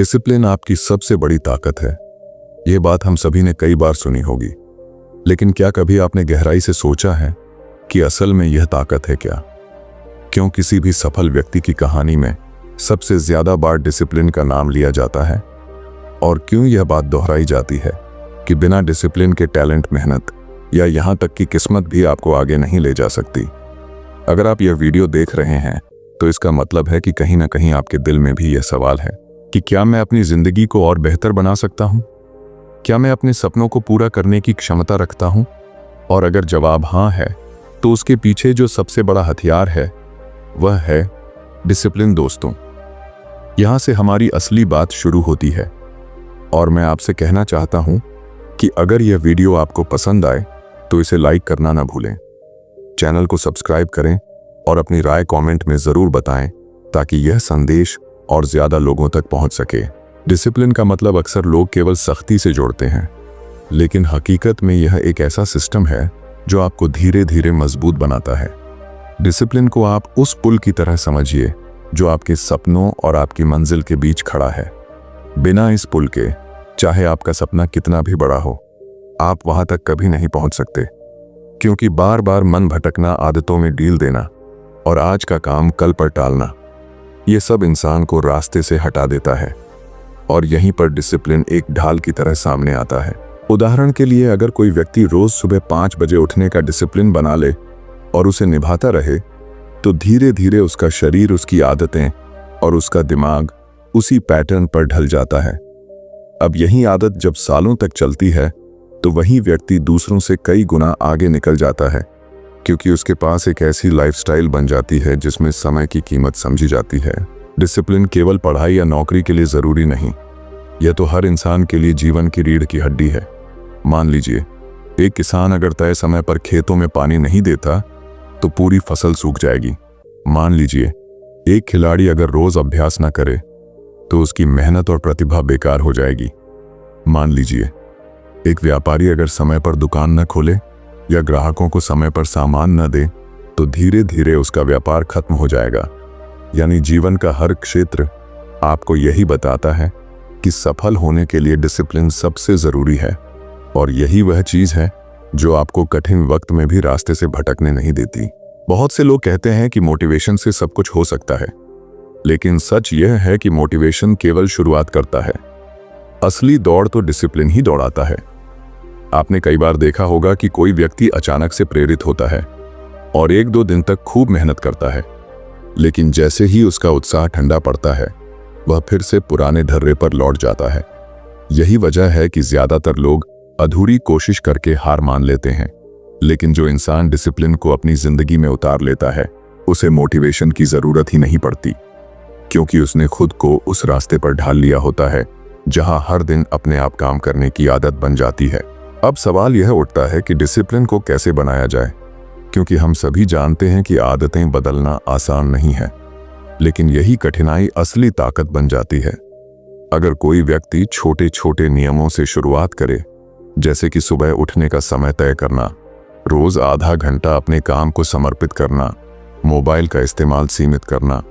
Discipline आपकी सबसे बड़ी ताकत है। यह बात हम सभी ने कई बार सुनी होगी, लेकिन क्या कभी आपने गहराई से सोचा है कि असल में यह ताकत है क्या? क्यों किसी भी सफल व्यक्ति की कहानी में सबसे ज्यादा बार डिसिप्लिन का नाम लिया जाता है? और क्यों यह बात दोहराई जाती है कि बिना डिसिप्लिन के टैलेंट, मेहनत या यहां तक कि किस्मत भी आपको आगे नहीं ले जा सकती? अगर आप यह वीडियो देख रहे हैं तो इसका मतलब है कि कहीं ना कहीं आपके दिल में भी यह सवाल है कि क्या मैं अपनी जिंदगी को और बेहतर बना सकता हूं? क्या मैं अपने सपनों को पूरा करने की क्षमता रखता हूं? और अगर जवाब हां है, तो उसके पीछे जो सबसे बड़ा हथियार है वह है डिसिप्लिन। दोस्तों, यहां से हमारी असली बात शुरू होती है और मैं आपसे कहना चाहता हूं कि अगर यह वीडियो आपको पसंद आए तो इसे लाइक करना ना भूलें, चैनल को सब्सक्राइब करें और अपनी राय कमेंट में जरूर बताएं ताकि यह संदेश और ज्यादा लोगों तक पहुंच सके। डिसिप्लिन का मतलब अक्सर लोग केवल सख्ती से जोड़ते हैं, लेकिन हकीकत में यह एक ऐसा सिस्टम है जो आपको धीरे धीरे मजबूत बनाता है। डिसिप्लिन को आप उस पुल की तरह समझिए जो आपके सपनों और आपकी मंजिल के बीच खड़ा है। बिना इस पुल के, चाहे आपका सपना कितना भी बड़ा हो, आप वहां तक कभी नहीं पहुंच सकते, क्योंकि बार बार मन भटकना, आदतों में ढील देना और आज का काम कल पर टालना, ये सब इंसान को रास्ते से हटा देता है। और यहीं पर डिसिप्लिन एक ढाल की तरह सामने आता है। उदाहरण के लिए, अगर कोई व्यक्ति रोज सुबह 5 बजे उठने का डिसिप्लिन बना ले और उसे निभाता रहे, तो धीरे धीरे उसका शरीर, उसकी आदतें और उसका दिमाग उसी पैटर्न पर ढल जाता है। अब यही आदत जब सालों तक चलती है तो वही व्यक्ति दूसरों से कई गुना आगे निकल जाता है, क्योंकि उसके पास एक ऐसी लाइफस्टाइल बन जाती है जिसमें समय की कीमत समझी जाती है। डिसिप्लिन केवल पढ़ाई या नौकरी के लिए जरूरी नहीं, यह तो हर इंसान के लिए जीवन की रीढ़ की हड्डी है। मान लीजिए, एक किसान अगर तय समय पर खेतों में पानी नहीं देता तो पूरी फसल सूख जाएगी। मान लीजिए, एक खिलाड़ी अगर रोज अभ्यास न करे तो उसकी मेहनत और प्रतिभा बेकार हो जाएगी। मान लीजिए, एक व्यापारी अगर समय पर दुकान न खोले या ग्राहकों को समय पर सामान न दे तो धीरे धीरे उसका व्यापार खत्म हो जाएगा। यानी जीवन का हर क्षेत्र आपको यही बताता है कि सफल होने के लिए डिसिप्लिन सबसे जरूरी है। और यही वह चीज है जो आपको कठिन वक्त में भी रास्ते से भटकने नहीं देती। बहुत से लोग कहते हैं कि मोटिवेशन से सब कुछ हो सकता है, लेकिन सच यह है कि मोटिवेशन केवल शुरुआत करता है। असली दौड़ तो डिसिप्लिन ही दौड़ाता है। आपने कई बार देखा होगा कि कोई व्यक्ति अचानक से प्रेरित होता है और 1-2 दिन तक खूब मेहनत करता है, लेकिन जैसे ही उसका उत्साह ठंडा पड़ता है, वह फिर से पुराने ढर्रे पर लौट जाता है। यही वजह है कि ज्यादातर लोग अधूरी कोशिश करके हार मान लेते हैं, लेकिन जो इंसान डिसिप्लिन को अपनी जिंदगी में उतार लेता है, उसे मोटिवेशन की जरूरत ही नहीं पड़ती, क्योंकि उसने खुद को उस रास्ते पर ढाल लिया होता है जहां हर दिन अपने आप काम करने की आदत बन जाती है। अब सवाल यह उठता है कि डिसिप्लिन को कैसे बनाया जाए, क्योंकि हम सभी जानते हैं कि आदतें बदलना आसान नहीं है, लेकिन यही कठिनाई असली ताकत बन जाती है। अगर कोई व्यक्ति छोटे छोटे नियमों से शुरुआत करे, जैसे कि सुबह उठने का समय तय करना, रोज आधा घंटा अपने काम को समर्पित करना, मोबाइल का इस्तेमाल सीमित करना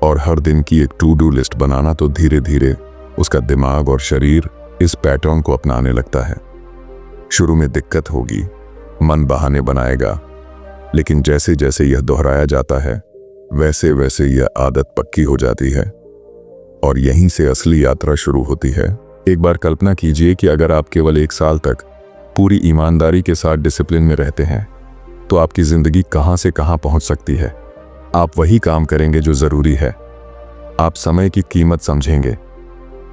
और हर दिन की एक टू डू लिस्ट बनाना, तो धीरे धीरे उसका दिमाग और शरीर इस पैटर्न को अपनाने लगता है। शुरू में दिक्कत होगी, मन बहाने बनाएगा, लेकिन जैसे जैसे यह दोहराया जाता है, वैसे वैसे यह आदत पक्की हो जाती है और यहीं से असली यात्रा शुरू होती है। एक बार कल्पना कीजिए कि अगर आप केवल 1 साल तक पूरी ईमानदारी के साथ डिसिप्लिन में रहते हैं, तो आपकी जिंदगी कहां से कहां पहुंच सकती है। आप वही काम करेंगे जो जरूरी है, आप समय की कीमत समझेंगे,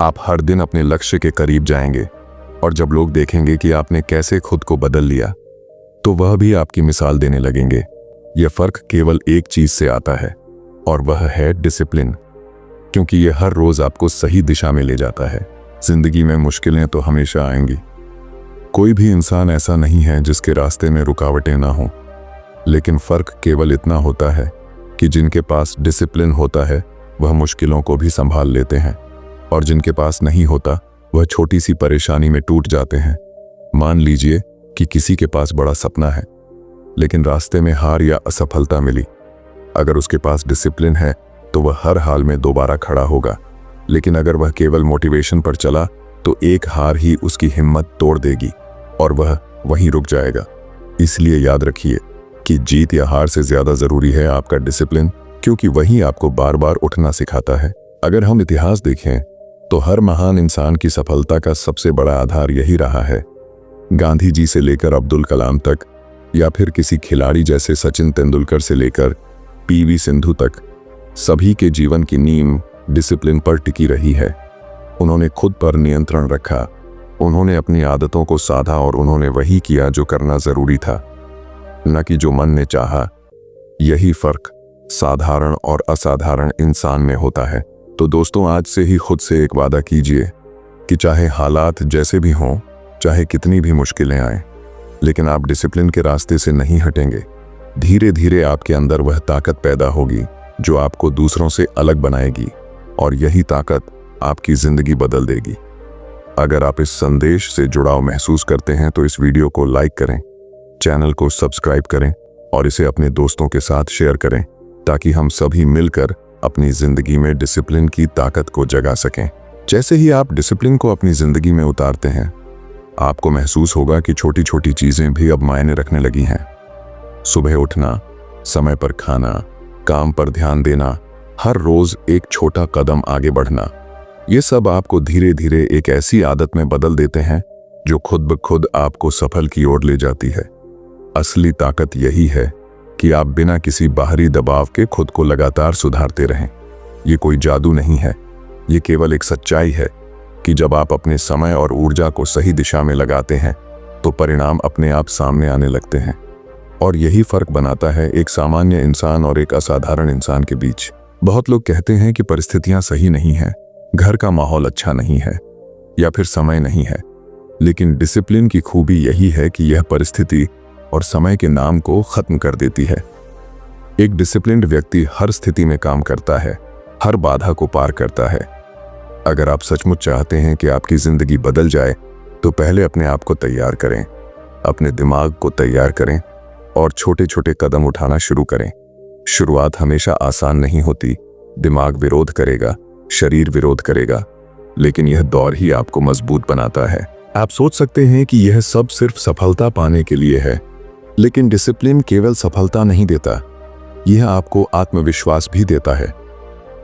आप हर दिन अपने लक्ष्य के करीब जाएंगे, और जब लोग देखेंगे कि आपने कैसे खुद को बदल लिया, तो वह भी आपकी मिसाल देने लगेंगे। यह फर्क केवल एक चीज से आता है और वह है डिसिप्लिन, क्योंकि यह हर रोज आपको सही दिशा में ले जाता है। जिंदगी में मुश्किलें तो हमेशा आएंगी, कोई भी इंसान ऐसा नहीं है जिसके रास्ते में रुकावटें ना हो, लेकिन फर्क केवल इतना होता है कि जिनके पास डिसिप्लिन होता है वह मुश्किलों को भी संभाल लेते हैं, और जिनके पास नहीं होता वह छोटी सी परेशानी में टूट जाते हैं। मान लीजिए कि किसी के पास बड़ा सपना है, लेकिन रास्ते में हार या असफलता मिली। अगर उसके पास डिसिप्लिन है तो वह हर हाल में दोबारा खड़ा होगा, लेकिन अगर वह केवल मोटिवेशन पर चला तो एक हार ही उसकी हिम्मत तोड़ देगी और वह वहीं रुक जाएगा। इसलिए याद रखिए कि जीत या हार से ज्यादा जरूरी है आपका डिसिप्लिन, क्योंकि वही आपको बार बार उठना सिखाता है। अगर हम इतिहास देखें तो हर महान इंसान की सफलता का सबसे बड़ा आधार यही रहा है। गांधी जी से लेकर अब्दुल कलाम तक, या फिर किसी खिलाड़ी जैसे सचिन तेंदुलकर से लेकर पीवी सिंधु तक, सभी के जीवन की नींव डिसिप्लिन पर टिकी रही है। उन्होंने खुद पर नियंत्रण रखा, उन्होंने अपनी आदतों को साधा और उन्होंने वही किया जो करना जरूरी था, न कि जो मन ने चाहा। यही फर्क साधारण और असाधारण इंसान में होता है। तो दोस्तों, आज से ही खुद से एक वादा कीजिए कि चाहे हालात जैसे भी हों, चाहे कितनी भी मुश्किलें आएं, लेकिन आप डिसिप्लिन के रास्ते से नहीं हटेंगे। धीरे धीरे आपके अंदर वह ताकत पैदा होगी जो आपको दूसरों से अलग बनाएगी, और यही ताकत आपकी जिंदगी बदल देगी। अगर आप इस संदेश से जुड़ाव महसूस करते हैं तो इस वीडियो को लाइक करें, चैनल को सब्सक्राइब करें और इसे अपने दोस्तों के साथ शेयर करें, ताकि हम सभी मिलकर अपनी जिंदगी में डिसिप्लिन की ताकत को जगा सकें। जैसे ही आप डिसिप्लिन को अपनी जिंदगी में उतारते हैं, आपको महसूस होगा कि छोटी छोटी चीजें भी अब मायने रखने लगी हैं। सुबह उठना, समय पर खाना, काम पर ध्यान देना, हर रोज एक छोटा कदम आगे बढ़ना, ये सब आपको धीरे धीरे एक ऐसी आदत में बदल देते हैं जो खुद ब खुद आपको सफल की ओर ले जाती है। असली ताकत यही है कि आप बिना किसी बाहरी दबाव के खुद को लगातार सुधारते रहें। ये कोई जादू नहीं है, ये केवल एक सच्चाई है कि जब आप अपने समय और ऊर्जा को सही दिशा में लगाते हैं तो परिणाम अपने आप सामने आने लगते हैं। और यही फर्क बनाता है एक सामान्य इंसान और एक असाधारण इंसान के बीच। बहुत लोग कहते हैं कि परिस्थितियां सही नहीं हैं, घर का माहौल अच्छा नहीं है, या फिर समय नहीं है, लेकिन डिसिप्लिन की खूबी यही है कि यह परिस्थिति और समय के नाम को खत्म कर देती है। एक डिसिप्लिन्ड व्यक्ति हर स्थिति में काम करता है, हर बाधा को पार करता है। अगर आप सचमुच चाहते हैं कि आपकी जिंदगी बदल जाए तो पहले अपने आप को तैयार करें, अपने दिमाग को तैयार करें और छोटे छोटे कदम उठाना शुरू करें। शुरुआत हमेशा आसान नहीं होती, दिमाग विरोध करेगा, शरीर विरोध करेगा, लेकिन यह दौर ही आपको मजबूत बनाता है। आप सोच सकते हैं कि यह सब सिर्फ सफलता पाने के लिए है, लेकिन डिसिप्लिन केवल सफलता नहीं देता, यह आपको आत्मविश्वास भी देता है।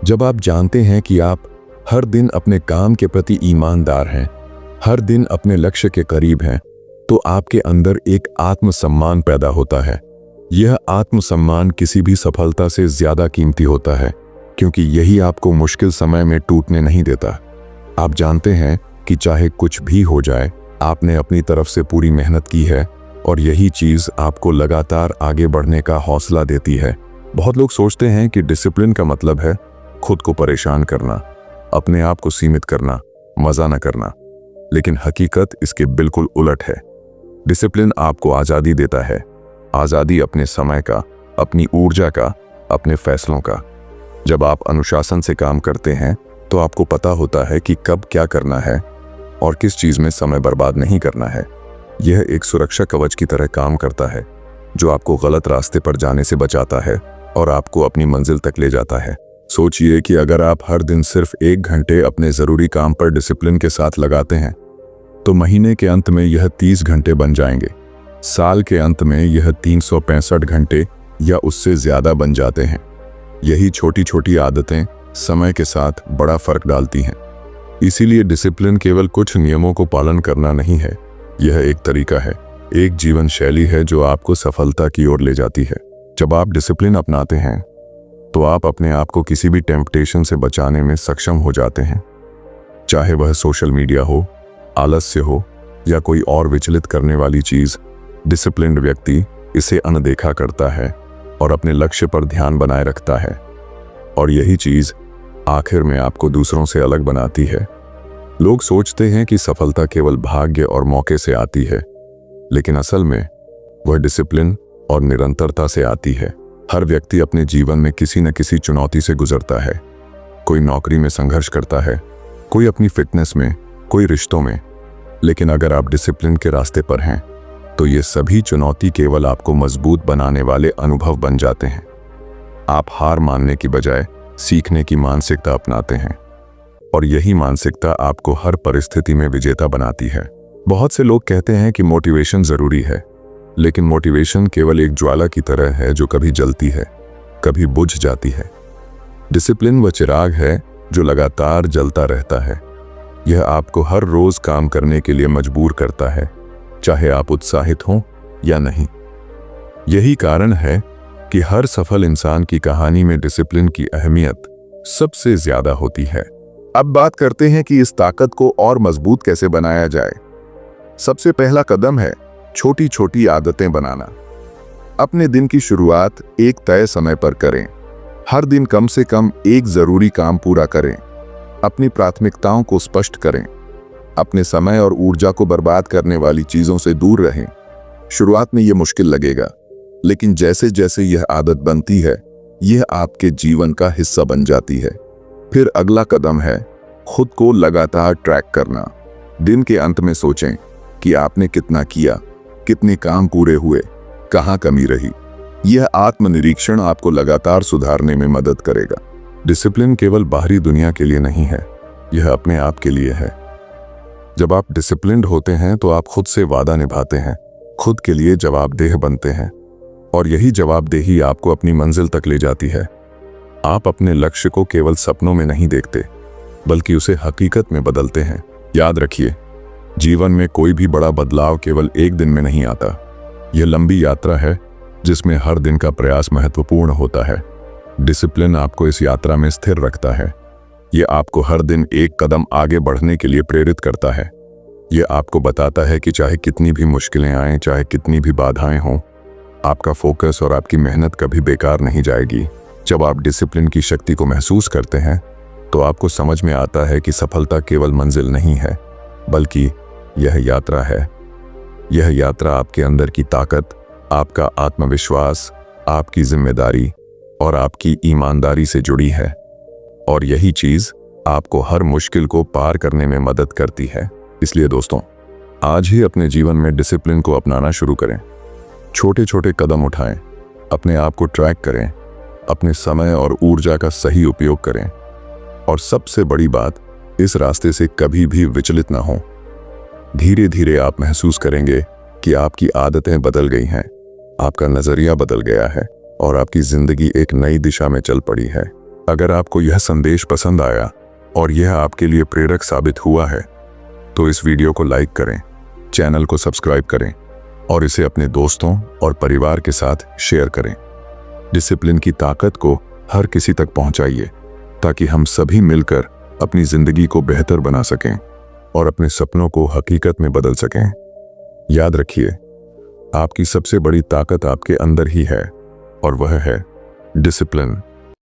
जब आप जानते हैं कि आप हर दिन अपने काम के प्रति ईमानदार हैं, हर दिन अपने लक्ष्य के करीब हैं, तो आपके अंदर एक आत्मसम्मान पैदा होता है। यह आत्मसम्मान किसी भी सफलता से ज्यादा कीमती होता है, क्योंकि यही आपको मुश्किल समय में टूटने नहीं देता। आप जानते हैं कि चाहे कुछ भी हो जाए, आपने अपनी तरफ से पूरी मेहनत की है, और यही चीज आपको लगातार आगे बढ़ने का हौसला देती है। बहुत लोग सोचते हैं कि डिसिप्लिन का मतलब है खुद को परेशान करना, अपने आप को सीमित करना, मजा न करना, लेकिन हकीकत इसके बिल्कुल उलट है। डिसिप्लिन आपको आजादी देता है, आजादी अपने समय का, अपनी ऊर्जा का, अपने फैसलों का। जब आप अनुशासन से काम करते हैं तो आपको पता होता है कि कब क्या करना है और किस चीज में समय बर्बाद नहीं करना है। यह एक सुरक्षा कवच की तरह काम करता है, जो आपको गलत रास्ते पर जाने से बचाता है और आपको अपनी मंजिल तक ले जाता है। सोचिए कि अगर आप हर दिन सिर्फ 1 घंटे अपने जरूरी काम पर डिसिप्लिन के साथ लगाते हैं, तो महीने के अंत में यह 30 घंटे बन जाएंगे, साल के अंत में यह 365 घंटे या उससे ज्यादा बन जाते हैं। यही छोटी छोटी आदतें समय के साथ बड़ा फर्क डालती हैं। इसीलिए डिसिप्लिन केवल कुछ नियमों को पालन करना नहीं है, यह एक तरीका है, एक जीवन शैली है जो आपको सफलता की ओर ले जाती है। जब आप डिसिप्लिन अपनाते हैं तो आप अपने आप को किसी भी टेम्पटेशन से बचाने में सक्षम हो जाते हैं, चाहे वह सोशल मीडिया हो, आलस्य हो या कोई और विचलित करने वाली चीज। डिसिप्लिन्ड व्यक्ति इसे अनदेखा करता है और अपने लक्ष्य पर ध्यान बनाए रखता है, और यही चीज आखिर में आपको दूसरों से अलग बनाती है। लोग सोचते हैं कि सफलता केवल भाग्य और मौके से आती है, लेकिन असल में वह डिसिप्लिन और निरंतरता से आती है। हर व्यक्ति अपने जीवन में किसी न किसी चुनौती से गुजरता है। कोई नौकरी में संघर्ष करता है, कोई अपनी फिटनेस में, कोई रिश्तों में। लेकिन अगर आप डिसिप्लिन के रास्ते पर हैं तो ये सभी चुनौती केवल आपको मजबूत बनाने वाले अनुभव बन जाते हैं। आप हार मानने की बजाय सीखने की मानसिकता अपनाते हैं। और यही मानसिकता आपको हर परिस्थिति में विजेता बनाती है। बहुत से लोग कहते हैं कि मोटिवेशन जरूरी है, लेकिन मोटिवेशन केवल एक ज्वाला की तरह है जो कभी जलती है, कभी बुझ जाती है। डिसिप्लिन वह चिराग है जो लगातार जलता रहता है। यह आपको हर रोज काम करने के लिए मजबूर करता है, चाहे आप उत्साहित हों या नहीं। यही कारण है कि हर सफल इंसान की कहानी में डिसिप्लिन की अहमियत सबसे ज्यादा होती है। अब बात करते हैं कि इस ताकत को और मजबूत कैसे बनाया जाए। सबसे पहला कदम है छोटी छोटी आदतें बनाना। अपने दिन की शुरुआत एक तय समय पर करें। हर दिन कम से कम एक जरूरी काम पूरा करें। अपनी प्राथमिकताओं को स्पष्ट करें। अपने समय और ऊर्जा को बर्बाद करने वाली चीजों से दूर रहें। शुरुआत में यह मुश्किल लगेगा, लेकिन जैसे जैसे यह आदत बनती है, यह आपके जीवन का हिस्सा बन जाती है। फिर अगला कदम है खुद को लगातार ट्रैक करना। दिन के अंत में सोचें कि आपने कितना किया, कितने काम पूरे हुए, कहाँ कमी रही। यह आत्मनिरीक्षण आपको लगातार सुधारने में मदद करेगा। डिसिप्लिन केवल बाहरी दुनिया के लिए नहीं है, यह अपने आप के लिए है। जब आप डिसिप्लिन्ड होते हैं तो आप खुद से वादा निभाते हैं, खुद के लिए जवाबदेह बनते हैं, और यही जवाबदेही आपको अपनी मंजिल तक ले जाती है। आप अपने लक्ष्य को केवल सपनों में नहीं देखते, बल्कि उसे हकीकत में बदलते हैं। याद रखिए, जीवन में कोई भी बड़ा बदलाव केवल एक दिन में नहीं आता। यह लंबी यात्रा है जिसमें हर दिन का प्रयास महत्वपूर्ण होता है। डिसिप्लिन आपको इस यात्रा में स्थिर रखता है। यह आपको हर दिन एक कदम आगे बढ़ने के लिए प्रेरित करता है। यह आपको बताता है कि चाहे कितनी भी मुश्किलें आएं, चाहे कितनी भी बाधाएं हों, आपका फोकस और आपकी मेहनत कभी बेकार नहीं जाएगी। जब आप डिसिप्लिन की शक्ति को महसूस करते हैं तो आपको समझ में आता है कि सफलता केवल मंजिल नहीं है, बल्कि यह यात्रा है। यह यात्रा आपके अंदर की ताकत, आपका आत्मविश्वास, आपकी जिम्मेदारी और आपकी ईमानदारी से जुड़ी है, और यही चीज आपको हर मुश्किल को पार करने में मदद करती है। इसलिए दोस्तों, आज ही अपने जीवन में डिसिप्लिन को अपनाना शुरू करें। छोटे छोटे कदम उठाएं, अपने आप को ट्रैक करें, अपने समय और ऊर्जा का सही उपयोग करें, और सबसे बड़ी बात, इस रास्ते से कभी भी विचलित ना हों। धीरे धीरे आप महसूस करेंगे कि आपकी आदतें बदल गई हैं, आपका नजरिया बदल गया है, और आपकी जिंदगी एक नई दिशा में चल पड़ी है। अगर आपको यह संदेश पसंद आया और यह आपके लिए प्रेरक साबित हुआ है, तो इस वीडियो को लाइक करें, चैनल को सब्सक्राइब करें और इसे अपने दोस्तों और परिवार के साथ शेयर करें। डिसिप्लिन की ताकत को हर किसी तक पहुंचाइए, ताकि हम सभी मिलकर अपनी जिंदगी को बेहतर बना सकें और अपने सपनों को हकीकत में बदल सकें। याद रखिए, आपकी सबसे बड़ी ताकत आपके अंदर ही है, और वह है डिसिप्लिन।